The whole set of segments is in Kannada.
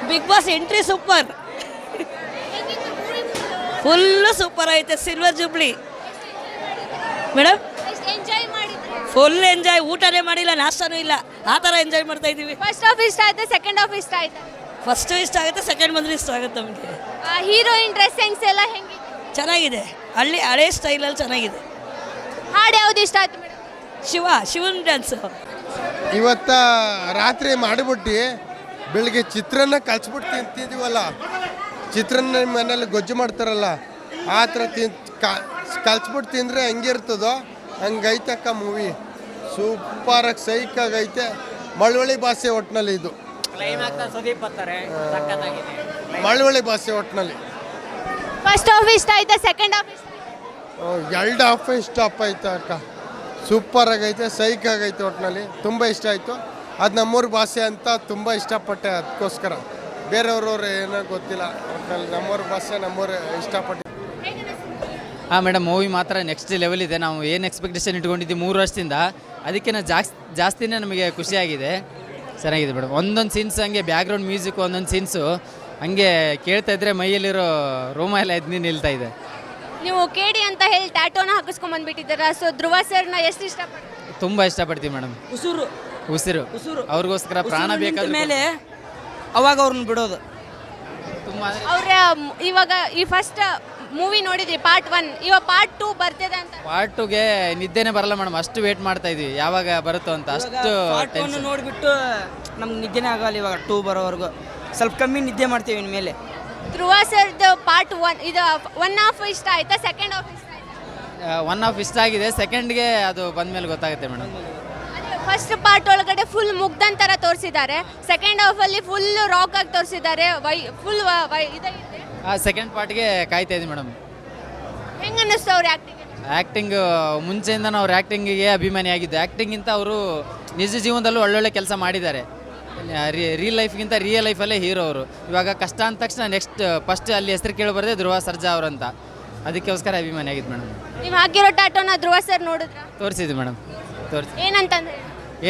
Big boss entry super, full super ಐತೆ. Silver jubilee madam, full enjoy. ಊಟನೇ ಮಾಡಿಲ್ಲ, ನಾಷ್ಟನೂ ಇಲ್ಲ, ಆ ಥರ ಎಂಜಾಯ್ ಮಾಡ್ತಾ ಇದ್ದೀವಿ. ಫಸ್ಟ್ ಹಾಫ್ ಇಷ್ಟ ಆಯ್ತಾ, ಸೆಕೆಂಡ್ ಹಾಫ್ ಇಷ್ಟ ಆಯ್ತಾ? ಫಸ್ಟ್ ಇಷ್ಟ ಆಗುತ್ತೆ, ಸೆಕೆಂಡ್ ಬಂದರೆ ಇಷ್ಟ ಆಗುತ್ತೆ ನಮಗೆ. ಹೀರೋಯಿನ್ ಡ್ರೆಸ್ ಸೆನ್ಸ್ ಎಲ್ಲ ಹೆಂಗಿದೆ? ಚೆನ್ನಾಗಿದೆ, ಹಳೆ ಸ್ಟೈಲಲ್ಲಿ ಚೆನ್ನಾಗಿದೆ. ಹಾಡು ಯಾವ್ದು ಇಷ್ಟ ಆಯ್ತು ಮೇಡಮ್? ಶಿವನ್ ಡ್ಯಾನ್ಸು. ಇವತ್ತ ರಾತ್ರಿ ಮಾಡಿಬಿಟ್ಟು ಬೆಳಿಗ್ಗೆ ಚಿತ್ರಾನ್ನ ಕಲ್ಸ್ಬಿಟ್ಟು ತಿಂತಿದ್ದೀವಲ್ಲ, ಚಿತ್ರಾನ್ನ ಮನೇಲಿ ಗೊಜ್ಜು ಮಾಡ್ತಾರಲ್ಲ ಆ ಥರ ಕಲ್ಸ್ಬಿಟ್ಟು ತಿಂದರೆ ಹೆಂಗಿರ್ತದೋ ಹಂಗೈತಕ್ಕ ಮೂವಿ. ಸೂಪರಾಗಿ ಸೈಕಾಗೈತೆ. ಮಳವಳ್ಳಿ ಭಾಷೆ ಒಟ್ಟಿನಲ್ಲಿ ಇದು, ಮಳವಳ್ಳಿ ಭಾಷೆ ಒಟ್ಟಿನಲ್ಲಿ. ಫಸ್ಟ್ ಹಾಫ್ ಇಷ್ಟ ಆಯ್ತಾ, ಸೆಕೆಂಡ್ ಹಾಫ್ ಇಷ್ಟ? ಎರಡು ಹಾಫ್ ಇಷ್ಟ ಆಯ್ತು ಅಕ್ಕ. ಸೂಪರ್ ಆಗೈತೆ, ಸೈಕ್ ಆಗೈತೆ. ಒಟ್ಟಿನಲ್ಲಿ ತುಂಬ ಇಷ್ಟ ಆಯಿತು. ಅದು ನಮ್ಮೂರ ಭಾಷೆ ಅಂತ ತುಂಬ ಇಷ್ಟಪಟ್ಟೆ, ಅದಕ್ಕೋಸ್ಕರ. ಬೇರೆಯವ್ರವ್ರು ಏನೋ ಗೊತ್ತಿಲ್ಲ, ಒಟ್ಟಿನಲ್ಲಿ ನಮ್ಮೂರ ಭಾಷೆ ನಮ್ಮೂರು ಇಷ್ಟಪಟ್ಟು. ಹಾಂ ಮೇಡಮ್, ಮೂವಿ ಮಾತ್ರ ನೆಕ್ಸ್ಟ್ ಲೆವೆಲ್ ಇದೆ. ನಾವು ಏನು ಎಕ್ಸ್ಪೆಕ್ಟೇಷನ್ ಇಟ್ಕೊಂಡಿದ್ದೀವಿ 3 ವರ್ಷದಿಂದ, ಅದಕ್ಕೆ ಜಾಸ್ತಿನೇ ನಮಗೆ ಖುಷಿಯಾಗಿದೆ. ಚೆನ್ನಾಗಿದೆ ಮೇಡಮ್. ಒಂದೊಂದು ಸೀನ್ಸ್ ಹಂಗೆ ಬ್ಯಾಕ್ಗ್ರೌಂಡ್ ಮ್ಯೂಸಿಕ್, ಒಂದೊಂದು ಸೀನ್ಸು ಹಂಗೆ ಕೇಳ್ತಾ ಇದ್ರೆ ಮೈಯಲ್ಲಿರೋ ರೋಮ ಎಲ್ಲ ಎದ್ದು ನಿಲ್ತಾ ಇದೆ. ನೀವು ಕೇಡಿ ಅಂತ ಹೇಳಿ ಟ್ಯಾಟೋನ ಹಾಕಿಸ್ಕೊಂಡ್ ಬಂದ್ಬಿಟ್ಟಿದ್ದೀರಾ. ಸೊ ಧ್ರುವ ಸರ್ನ ಎಷ್ಟು ಇಷ್ಟಪಡ್ತೀರಾ? ತುಂಬ ಇಷ್ಟಪಡ್ತೀವಿ ಮೇಡಮ್. ಉಸಿರು ಉಸಿರು ಅವ್ರಿಗೋಸ್ಕರ ಪ್ರಾಣ ಬೇಕಾದ ಮೇಲೆ ಅವಾಗ ಅವ್ರನ್ನ ಬಿಡೋದು. ತುಂಬ ಅವ್ರ ಇವಾಗ ಈ ಫಸ್ಟ್ ಮೂವಿ ನೋಡಿದ್ರಿ ಪಾರ್ಟ್ 1, ಇವಾಗ ಪಾರ್ಟ್ 2 ಬರ್ತಿದೆ ಅಂತ. ಪಾರ್ಟ್ 2ಗೆ ನಿದ್ದೆನೇ ಬರಲ್ಲ ಮೇಡಮ್, ಅಷ್ಟು ವೇಟ್ ಮಾಡ್ತಾ ಇದೀವಿ ಯಾವಾಗ ಬರುತ್ತೋ ಅಂತ. ಅಷ್ಟು ಟೆನ್ಷನ್. ನೋಡಿಬಿಟ್ಟು ನಮ್ಗೆ ನಿದ್ದೆನೇ ಆಗಲ್ಲ. ಇವಾಗ 2 ಬರೋವರೆಗೂ ಸ್ವಲ್ಪ ಕಮ್ಮಿ ನಿದ್ದೆ ಮಾಡ್ತೀವಿ ಇನ್ಮೇಲೆ. ಧ್ರುವ ಸರ್ದು ಪಾರ್ಟ್ 1 ಇದು 1 ಹಾಫ್ ಇಷ್ಟ ಆಯ್ತಾ, ಸೆಕೆಂಡ್ ಹಾಫ್ ಇಷ್ಟ ಆಯ್ತಾ? 1 ಹಾಫ್ ಇಷ್ಟ ಆಗಿದೆ, ಸೆಕೆಂಡ್ಗೆ ಅದು ಬಂದಮೇಲೆ ಗೊತ್ತಾಗುತ್ತೆ ಮೇಡಮ್. ಫಸ್ಟ್ ಪಾರ್ಟ್ ಒಳಗಡೆ ಫುಲ್ ಮುಗ್ದನ್ ಥರ ತೋರಿಸಿದ್ದಾರೆ, ಸೆಕೆಂಡ್ ಹಾಫಲ್ಲಿ ಫುಲ್ ರಾಕ್ ಆಗಿ ತೋರಿಸಿದ್ದಾರೆ. ಫುಲ್ ಇದೆ. ಸೆಕೆಂಡ್ ಪಾರ್ಟ್ಗೆ ಕಾಯ್ತಾ ಇದ್ದೀವಿ ಮೇಡಮ್. ಹೆಂಗೆ ಅನ್ನಿಸ್ತು ಅವ್ರ ಆ್ಯಕ್ಟಿಂಗ್? ಆ್ಯಕ್ಟಿಂಗ್ ಮುಂಚೆಯಿಂದ ಅವ್ರ ಆ್ಯಕ್ಟಿಂಗಿಗೆ ಅಭಿಮಾನಿಯಾಗಿದ್ದು. ಆ್ಯಕ್ಟಿಂಗಿಂತ ಅವರು ನಿಜ ಜೀವನದಲ್ಲೂ ಒಳ್ಳೊಳ್ಳೆ ಕೆಲಸ ಮಾಡಿದ್ದಾರೆ. ರಿಯಲ್ ಲೈಫ್ಗಿಂತ ರಿಯಲ್ ಲೈಫಲ್ಲೇ ಹೀರೋ ಅವರು. ಇವಾಗ ಕಷ್ಟ ಅಂದ ತಕ್ಷಣ ನೆಕ್ಸ್ಟ್ ಫಸ್ಟ್ ಅಲ್ಲಿ ಹೆಸರು ಕೇಳಿಬಾರ್ದೆ ಧ್ರುವ ಸರ್ಜಾ ಅವರಂತ, ಅದಕ್ಕೋಸ್ಕರ ಅಭಿಮಾನಿಯಾಗಿದ್ದು ಮೇಡಮ್. ನೀವು ಹಾಕಿರೋ ಟ್ಯಾಟೋನ ಧ್ರುವ ಸರ್ ನೋಡಿದ್ರ? ತೋರಿಸಿದ್ವಿ ಮೇಡಮ್, ತೋರಿಸಿ. ಏನಂತಂದ್ರೆ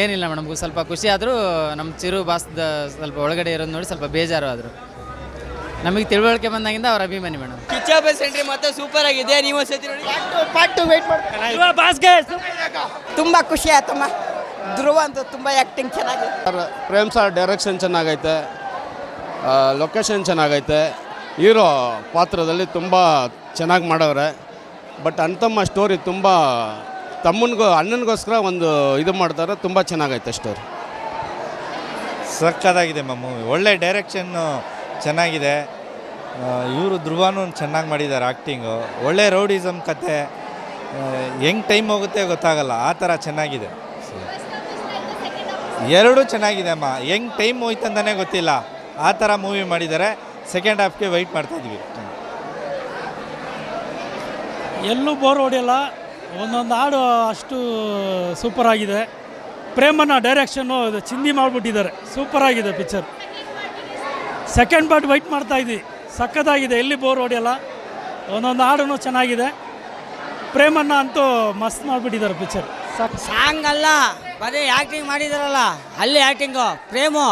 ಏನಿಲ್ಲ ಮೇಡಮ್, ಸ್ವಲ್ಪ ಖುಷಿ ಆದರೂ ನಮ್ಮ ಚಿರು ಬಾಸ್ದ ಸ್ವಲ್ಪ ಒಳಗಡೆ ಇರೋದು ನೋಡಿ ಸ್ವಲ್ಪ ಬೇಜಾರು ಆದರು. ನಮಗೆ ತಿಳುವಳಿಕೆ ಬಂದಾಗಿಂದ ಅವ್ರ ಅಭಿಮಾನಿ ಮೇಡಮ್. ಕಿಚ್ಚ ಎಂಟ್ರಿ ಮತ್ತೆ ಸೂಪರ್ ಆಗಿದೆ. ನೀವು ಸತಿ ನೋಡಿ ಪಾರ್ಟ್ 2 ವೇಟ್ ಮಾಡ್ತಾರೆ. ತುಂಬ ಖುಷಿ ಆಯ್ತಮ್ಮ. ಧ್ರುವ ಅಂತ ತುಂಬ ಆ್ಯಕ್ಟಿಂಗ್ ಚೆನ್ನಾಗಿದೆ. ಪ್ರೇಮ್ ಸಾರ್ ಡೈರೆಕ್ಷನ್ ಚೆನ್ನಾಗೈತೆ, ಲೊಕೇಶನ್ ಚೆನ್ನಾಗೈತೆ, ಹೀರೋ ಪಾತ್ರದಲ್ಲಿ ತುಂಬ ಚೆನ್ನಾಗಿ ಮಾಡವ್ರೆ. ಬಟ್ ಅಂತಮ್ಮ ಸ್ಟೋರಿ ತುಂಬ ಅಣ್ಣನಿಗೋಸ್ಕರ ಒಂದು ಇದು ಮಾಡ್ತಾರೆ. ತುಂಬ ಚೆನ್ನಾಗೈತೆ ಸ್ಟೋರಿ. ಸಕ್ಕತ್ತಾಗಿದೆ ಮೂವಿ, ಒಳ್ಳೆ ಡೈರೆಕ್ಷನ್ನು ಚೆನ್ನಾಗಿದೆ. ಇವರು ಧ್ರುವನೂ ಚೆನ್ನಾಗಿ ಮಾಡಿದ್ದಾರೆ ಆ್ಯಕ್ಟಿಂಗು. ಒಳ್ಳೆ ರೌಡಿಸಮ್ ಕತೆ, ಹೆಂಗೆ ಟೈಮ್ ಹೋಗುತ್ತೆ ಗೊತ್ತಾಗಲ್ಲ, ಆ ಥರ ಚೆನ್ನಾಗಿದೆ. ಎರಡೂ ಚೆನ್ನಾಗಿದೆ ಅಮ್ಮ, ಹೆಂಗೆ ಟೈಮ್ ಹೋಯ್ತು ಅಂತಲೇ ಗೊತ್ತಿಲ್ಲ, ಆ ಥರ ಮೂವಿ ಮಾಡಿದ್ದಾರೆ. ಸೆಕೆಂಡ್ ಹಾಫ್ಗೆ ವೆಯ್ಟ್ ಮಾಡ್ತಾಯಿದ್ವಿ. ಎಲ್ಲೂ ಬೋರ್ ಹೊಡೆಯಲ್ಲ, ಒಂದೊಂದು ಹಾಡು ಅಷ್ಟು ಸೂಪರ್ ಆಗಿದೆ. ಪ್ರೇಮನ ಡೈರೆಕ್ಷನ್ನು ಚಿಂದಿ ಮಾಡಿಬಿಟ್ಟಿದ್ದಾರೆ, ಸೂಪರ್ ಆಗಿದೆ ಪಿಕ್ಚರ್. ಸೆಕೆಂಡ್ ಪಾರ್ಟ್ ವೆಯ್ಟ್ ಮಾಡ್ತಾಯಿದ್ವಿ, ಸಖತ್ತಾಗಿದೆ, ಎಲ್ಲಿ ಬೋರ್ ಹೊಡೆಯಲ್ಲ, ಒಂದೊಂದು ಹಾಡು ಚೆನ್ನಾಗಿದೆ. ಪ್ರೇಮನ್ನ ಅಂತೂ ಮಸ್ತ್ ಮಾಡಿಬಿಟ್ಟಿದ್ದಾರೆ ಪಿಕ್ಚರ್. ಸಾಂಗ್ ಅಲ್ಲ, ಬರೀ ಆ್ಯಕ್ಟಿಂಗ್ ಮಾಡಿದಾರಲ್ಲ, ಅಲ್ಲಿ ಆ್ಯಕ್ಟಿಂಗು ಪ್ರೇಮು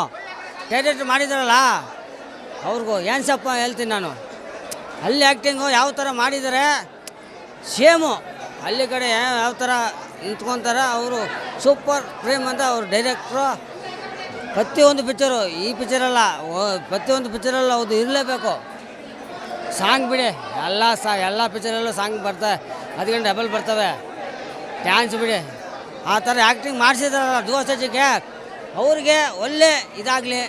ಡೈರೆಕ್ಟ್ರ್ ಮಾಡಿದಾರಲ್ಲ ಅವ್ರಿಗೂ ಏನು ಸಪ್ಪ ಹೇಳ್ತೀನಿ ನಾನು. ಅಲ್ಲಿ ಆ್ಯಕ್ಟಿಂಗು ಯಾವ ಥರ ಮಾಡಿದ್ದಾರೆ ಸೇಮು, ಅಲ್ಲಿ ಕಡೆ ಯಾವ ಥರ ನಿಂತ್ಕೊತಾರೆ ಅವರು. ಸೂಪರ್ ಪ್ರೇಮ್ ಅಂತ ಅವ್ರು ಡೈರೆಕ್ಟ್ರು. ಪ್ರತಿಯೊಂದು ಪಿಕ್ಚರು, ಈ ಪಿಕ್ಚರಲ್ಲ ಪ್ರತಿಯೊಂದು ಪಿಕ್ಚರಲ್ಲ ಅದು ಇರಲೇಬೇಕು. ಸಾಂಗ್ ಬಿಡಿ, ಎಲ್ಲ ಪಿಕ್ಚರಲ್ಲೂ ಸಾಂಗ್ ಬರ್ತವೆ, ಅದಕ್ಕೆ ಡಬಲ್ ಬರ್ತವೆ. ಡ್ಯಾನ್ಸ್ ಬಿಡಿ, ಆ ಥರ ಆ್ಯಕ್ಟಿಂಗ್ ಮಾಡಿಸಿದಾರಲ್ಲ ಧ್ರುವ ಸರ್ಜಾಗೆ, ಅವ್ರಿಗೆ ಒಳ್ಳೆ ಇದಾಗಲಿ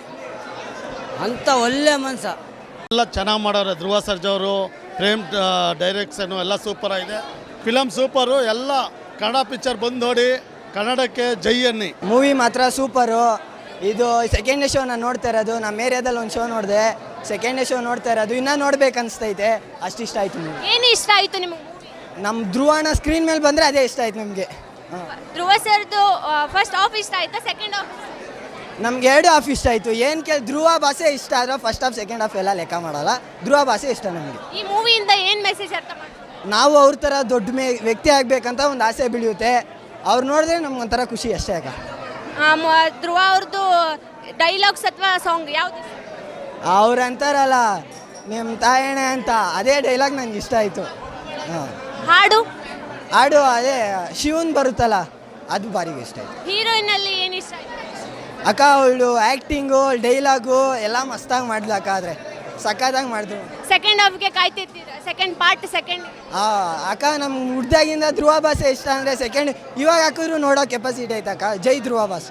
ಅಂತ ಒಳ್ಳೆ ಮನಸ್ಸು. ಎಲ್ಲ ಚೆನ್ನಾಗಿ ಮಾಡೋರು ಧ್ರುವ ಸರ್ಜಾ ಅವರು. ಪ್ರೇಮ್ ಡೈರೆಕ್ಷನು ಎಲ್ಲ ಸೂಪರ್ ಆಗಿದೆ. Film super. ಎಲ್ಲ ಕನ್ನಡ ಪಿಕ್ಚರ್ ಬಂದು ನೋಡಿ, ಕನ್ನಡಕ್ಕೆ ಜೈ ಅನ್ನಿ. ಮೂವಿ ಮಾತ್ರ ಸೂಪರು. ಇದು ಸೆಕೆಂಡ್ ಶೋ ನಾನು ನೋಡ್ತಾ ಇರೋದು. ನಮ್ಮ ಏರಿಯಾದಲ್ಲಿ ಒಂದು ಶೋ ನೋಡಿದೆ, ಸೆಕೆಂಡ್ ಶೋ ನೋಡ್ತಾ ಇರೋದು. ಇನ್ನೂ ನೋಡ್ಬೇಕು ಅನಿಸ್ತೈತೆ, ಅಷ್ಟು ಇಷ್ಟ ಆಯಿತು. ಏನು ಇಷ್ಟ ಆಯಿತು ನಿಮಗೆ? ನಮ್ಮ ಧ್ರುವನ ಸ್ಕ್ರೀನ್ ಮೇಲೆ ಬಂದರೆ ಅದೇ ಇಷ್ಟ ಆಯ್ತು ನಮಗೆ. ಧ್ರುವ ಸರ್ದು ಫಸ್ಟ್ ಹಾಫ್ ಇಷ್ಟ ಆಯ್ತಾ, ಸೆಕೆಂಡ್ ಹಾಫ್? ನಮ್ಗೆ 2 ಹಾಫ್ ಇಷ್ಟ ಆಯಿತು. ಏನು ಧ್ರುವ ಭಾಷೆ ಇಷ್ಟ ಆದರೆ ಫಸ್ಟ್ ಹಾಫ್ ಸೆಕೆಂಡ್ ಹಾಫ್ ಎಲ್ಲ ಲೆಕ್ಕ ಮಾಡಲ್ಲ. ಧ್ರುವ ಭಾಷೆ ಇಷ್ಟ ನಮಗೆ. ಈ ಮೂವಿಯಿಂದ ಏನು ಮೆಸೇಜ್ ಅರ್ಥ ಮಾಡಿ? ನಾವು ಅವ್ರ ಥರ ದೊಡ್ಡ ವ್ಯಕ್ತಿ ಆಗಬೇಕಂತ ಒಂದು ಆಸೆ ಬೆಳೆಯುತ್ತೆ. ಅವ್ರು ನೋಡಿದ್ರೆ ನಮ್ಗೊಂಥರ ಖುಷಿ ಅಷ್ಟೇ. ಧ್ರುವ ಅವ್ರದ್ದು ಡೈಲಾಗ್ಸ್ ಅಥವಾ ಸಾಂಗ್ ಯಾವ್ದು? ಅವ್ರು ಅಂತಾರಲ್ಲ ನಿಮ್ಮ ತಾಯಣೆ ಅಂತ, ಅದೇ ಡೈಲಾಗ್ ನನಗೆ ಇಷ್ಟ ಆಯಿತು. ಹಾಂ, ಹಾಡು ಹಾಡು ಅದೇ ಶಿವನ್ ಬರುತ್ತಲ್ಲ, ಅದು ಬಾರಿಗೆ ಇಷ್ಟ ಆಯಿತು. ಹೀರೋಯಿನ್ ಅಲ್ಲಿ ಏನು ಇಷ್ಟ ಆಯ್ತು? ಅಕ್ಕ ಅವಳು ಆ್ಯಕ್ಟಿಂಗು, ಡೈಲಾಗು ಎಲ್ಲ ಮಸ್ತಾಗಿ ಮಾಡಿದ್ಲು ಅಕ್ಕ. ಆದರೆ ಸಖತ್ತಾಗಿ ಮಾಡಿದ್ರು. ಸೆಕೆಂಡ್ ಹಾಫ್ಗೆ ಕಾಯ್ತಿರ್ತೀರಾ? ಸೆಕೆಂಡ್ ಅಕ್ಕ ನಮ್ಮ ಹುಡ್ದಾಗಿಂದ ಧ್ರುವ ಬಾಸ್ ಇಷ್ಟ ಅಂದರೆ ಸೆಕೆಂಡ್ ಇವಾಗ ಹಾಕಿದ್ರು ನೋಡೋ ಕೆಪಾಸಿಟಿ ಐತೆ ಅಕ್ಕ. ಜೈ ಧ್ರುವ ಬಾಸ್.